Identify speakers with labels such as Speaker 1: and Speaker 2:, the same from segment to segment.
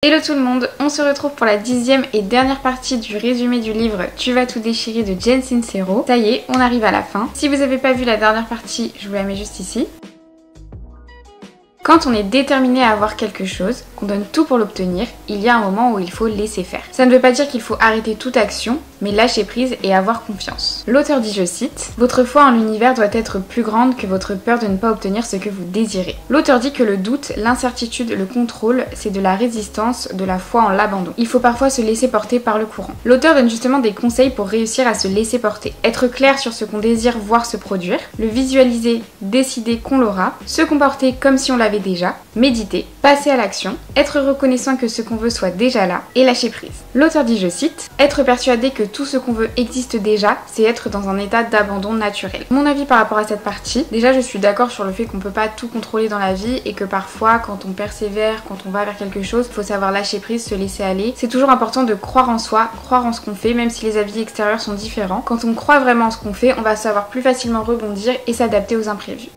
Speaker 1: Hello tout le monde, on se retrouve pour la 10e et dernière partie du résumé du livre Tu vas tout déchirer de Jen Sincero. Ça y est, on arrive à la fin. Si vous n'avez pas vu la dernière partie, je vous la mets juste ici. Quand on est déterminé à avoir quelque chose, qu'on donne tout pour l'obtenir, il y a un moment où il faut laisser faire. Ça ne veut pas dire qu'il faut arrêter toute action, mais lâcher prise et avoir confiance. L'auteur dit, je cite, « Votre foi en l'univers doit être plus grande que votre peur de ne pas obtenir ce que vous désirez. » L'auteur dit que le doute, l'incertitude, le contrôle, c'est de la résistance, de la foi en l'abandon. Il faut parfois se laisser porter par le courant. L'auteur donne justement des conseils pour réussir à se laisser porter. Être clair sur ce qu'on désire voir se produire, le visualiser, décider qu'on l'aura, se comporter comme si on l'avait déjà, méditer, passer à l'action, être reconnaissant que ce qu'on veut soit déjà là et lâcher prise. L'auteur dit, je cite, « Être persuadé que tout ce qu'on veut existe déjà, c'est être dans un état d'abandon naturel. » Mon avis par rapport à cette partie, déjà je suis d'accord sur le fait qu'on peut pas tout contrôler dans la vie et que parfois quand on persévère, quand on va vers quelque chose, il faut savoir lâcher prise, se laisser aller. C'est toujours important de croire en soi, croire en ce qu'on fait, même si les avis extérieurs sont différents. Quand on croit vraiment en ce qu'on fait, on va savoir plus facilement rebondir et s'adapter aux imprévus.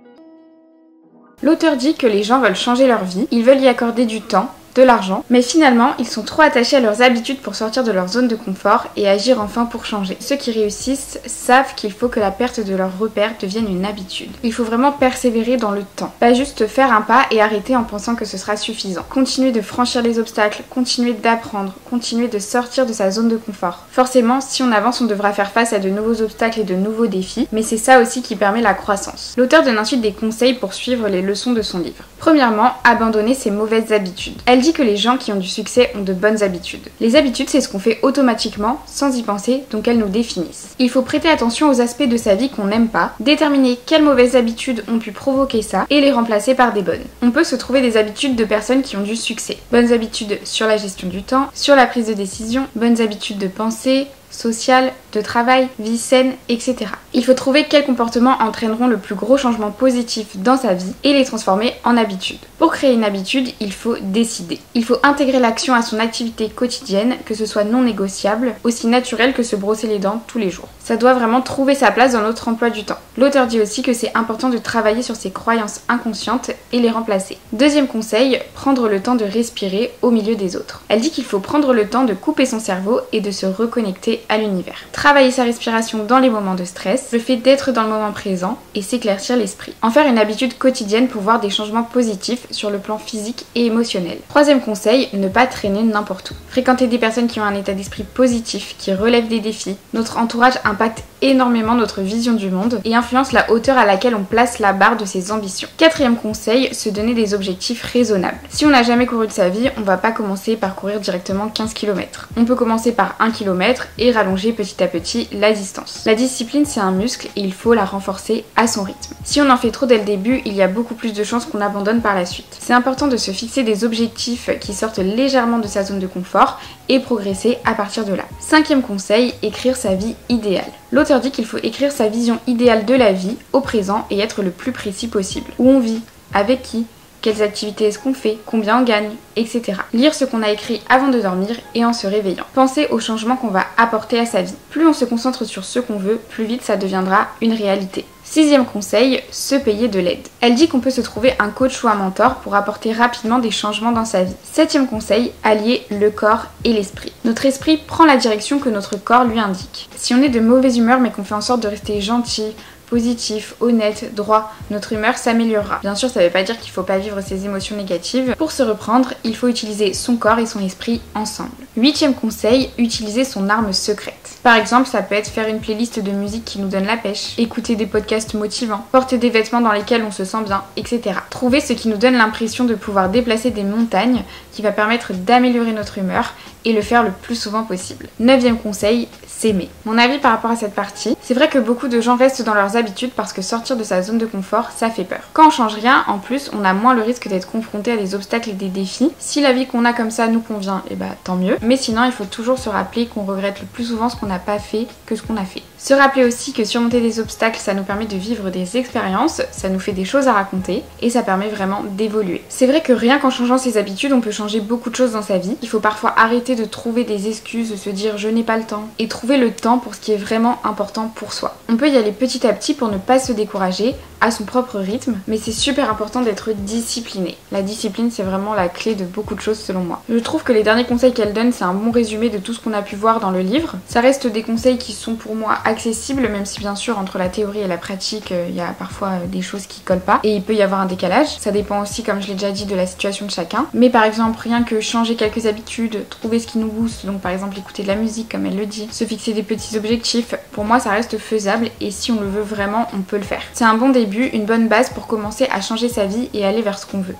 Speaker 1: L'auteur dit que les gens veulent changer leur vie, ils veulent y accorder du temps, de l'argent, mais finalement ils sont trop attachés à leurs habitudes pour sortir de leur zone de confort et agir enfin pour changer. Ceux qui réussissent savent qu'il faut que la perte de leurs repères devienne une habitude. Il faut vraiment persévérer dans le temps, pas juste faire un pas et arrêter en pensant que ce sera suffisant. Continuer de franchir les obstacles, continuer d'apprendre, continuer de sortir de sa zone de confort. Forcément, si on avance, on devra faire face à de nouveaux obstacles et de nouveaux défis, mais c'est ça aussi qui permet la croissance. L'auteur donne ensuite des conseils pour suivre les leçons de son livre. Premièrement, abandonner ses mauvaises habitudes. Elle dit que les gens qui ont du succès ont de bonnes habitudes. Les habitudes, c'est ce qu'on fait automatiquement, sans y penser, donc elles nous définissent. Il faut prêter attention aux aspects de sa vie qu'on n'aime pas, déterminer quelles mauvaises habitudes ont pu provoquer ça et les remplacer par des bonnes. On peut se trouver des habitudes de personnes qui ont du succès. Bonnes habitudes sur la gestion du temps, sur la prise de décision, bonnes habitudes de pensée, sociale, de travail, vie saine, etc. Il faut trouver quels comportements entraîneront le plus gros changement positif dans sa vie et les transformer en habitudes. Pour créer une habitude, il faut décider. Il faut intégrer l'action à son activité quotidienne, que ce soit non négociable, aussi naturel que se brosser les dents tous les jours. Ça doit vraiment trouver sa place dans notre emploi du temps. L'auteur dit aussi que c'est important de travailler sur ses croyances inconscientes et les remplacer. Deuxième conseil, prendre le temps de respirer au milieu des autres. Elle dit qu'il faut prendre le temps de couper son cerveau et de se reconnecter à l'univers. Travailler sa respiration dans les moments de stress, le fait d'être dans le moment présent et s'éclaircir l'esprit. En faire une habitude quotidienne pour voir des changements positifs sur le plan physique et émotionnel. Troisième conseil, ne pas traîner n'importe où. Fréquenter des personnes qui ont un état d'esprit positif, qui relèvent des défis. Notre entourage impacte énormément notre vision du monde et influence la hauteur à laquelle on place la barre de ses ambitions. Quatrième conseil, se donner des objectifs raisonnables. Si on n'a jamais couru de sa vie, on va pas commencer par courir directement 15 km. On peut commencer par 1 km et rallonger petit à petit la distance. La discipline, c'est un muscle et il faut la renforcer à son rythme. Si on en fait trop dès le début, il y a beaucoup plus de chances qu'on abandonne par la suite. C'est important de se fixer des objectifs qui sortent légèrement de sa zone de confort et progresser à partir de là. Cinquième conseil, écrire sa vie idéale. L'auteur dit qu'il faut écrire sa vision idéale de la vie au présent et être le plus précis possible. Où on vit, avec qui, quelles activités est-ce qu'on fait, combien on gagne, etc. Lire ce qu'on a écrit avant de dormir et en se réveillant. Penser aux changements qu'on va apporter à sa vie. Plus on se concentre sur ce qu'on veut, plus vite ça deviendra une réalité. Sixième conseil, se payer de l'aide. Elle dit qu'on peut se trouver un coach ou un mentor pour apporter rapidement des changements dans sa vie. Septième conseil, allier le corps et l'esprit. Notre esprit prend la direction que notre corps lui indique. Si on est de mauvaise humeur mais qu'on fait en sorte de rester gentil, positif, honnête, droit, notre humeur s'améliorera. Bien sûr, ça ne veut pas dire qu'il ne faut pas vivre ses émotions négatives. Pour se reprendre, il faut utiliser son corps et son esprit ensemble. Huitième conseil, utiliser son arme secrète. Par exemple, ça peut être faire une playlist de musique qui nous donne la pêche, écouter des podcasts motivants, porter des vêtements dans lesquels on se sent bien, etc. Trouver ce qui nous donne l'impression de pouvoir déplacer des montagnes qui va permettre d'améliorer notre humeur et le faire le plus souvent possible. Neuvième conseil, s'aimer. Mon avis par rapport à cette partie, c'est vrai que beaucoup de gens restent dans leurs habitudes parce que sortir de sa zone de confort, ça fait peur. Quand on change rien, en plus, on a moins le risque d'être confronté à des obstacles et des défis. Si la vie qu'on a comme ça nous convient, et bah tant mieux. Mais sinon, il faut toujours se rappeler qu'on regrette le plus souvent ce qu'on n'a pas fait que ce qu'on a fait. Se rappeler aussi que surmonter des obstacles, ça nous permet de vivre des expériences, ça nous fait des choses à raconter et ça permet vraiment d'évoluer. C'est vrai que rien qu'en changeant ses habitudes, on peut changer beaucoup de choses dans sa vie. Il faut parfois arrêter de trouver des excuses, de se dire je n'ai pas le temps et trouver le temps pour ce qui est vraiment important pour soi. On peut y aller petit à petit pour ne pas se décourager, à son propre rythme, mais c'est super important d'être discipliné. La discipline, c'est vraiment la clé de beaucoup de choses selon moi. Je trouve que les derniers conseils qu'elle donne, c'est un bon résumé de tout ce qu'on a pu voir dans le livre. Ça reste des conseils qui sont pour moi accessibles, même si bien sûr entre la théorie et la pratique, il y a parfois des choses qui collent pas et il peut y avoir un décalage. Ça dépend aussi, comme je l'ai déjà dit, de la situation de chacun. Mais par exemple, rien que changer quelques habitudes, trouver ce qui nous booste, donc par exemple écouter de la musique comme elle le dit, se fixer des petits objectifs, pour moi ça reste faisable et si on le veut vraiment, on peut le faire. C'est un bon début, une bonne base pour commencer à changer sa vie et aller vers ce qu'on veut.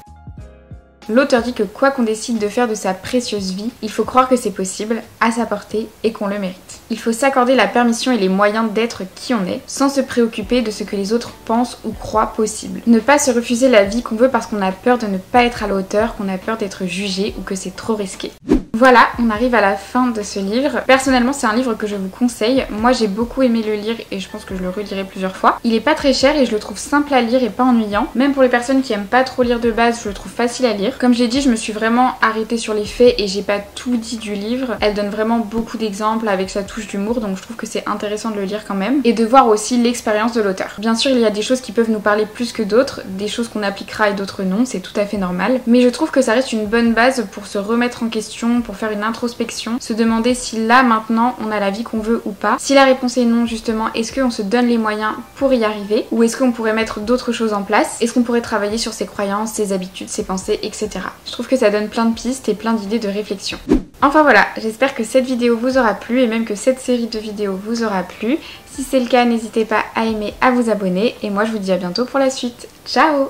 Speaker 1: L'auteur dit que quoi qu'on décide de faire de sa précieuse vie, il faut croire que c'est possible, à sa portée et qu'on le mérite. Il faut s'accorder la permission et les moyens d'être qui on est, sans se préoccuper de ce que les autres pensent ou croient possible. Ne pas se refuser la vie qu'on veut parce qu'on a peur de ne pas être à la hauteur, qu'on a peur d'être jugé ou que c'est trop risqué. Voilà, on arrive à la fin de ce livre. Personnellement, c'est un livre que je vous conseille. Moi, j'ai beaucoup aimé le lire et je pense que je le relirai plusieurs fois. Il est pas très cher et je le trouve simple à lire et pas ennuyant. Même pour les personnes qui aiment pas trop lire de base, je le trouve facile à lire. Comme j'ai dit, je me suis vraiment arrêtée sur les faits et j'ai pas tout dit du livre. Elle donne vraiment beaucoup d'exemples avec sa touche d'humour, donc je trouve que c'est intéressant de le lire quand même. Et de voir aussi l'expérience de l'auteur. Bien sûr, il y a des choses qui peuvent nous parler plus que d'autres, des choses qu'on appliquera et d'autres non, c'est tout à fait normal. Mais je trouve que ça reste une bonne base pour se remettre en question, pour faire une introspection, se demander si là maintenant on a la vie qu'on veut ou pas. Si la réponse est non justement, est-ce qu'on se donne les moyens pour y arriver ou est-ce qu'on pourrait mettre d'autres choses en place? Est-ce qu'on pourrait travailler sur ses croyances, ses habitudes, ses pensées, etc. Je trouve que ça donne plein de pistes et plein d'idées de réflexion. Enfin voilà, j'espère que cette vidéo vous aura plu et même que cette série de vidéos vous aura plu. Si c'est le cas, n'hésitez pas à aimer, à vous abonner et moi je vous dis à bientôt pour la suite. Ciao!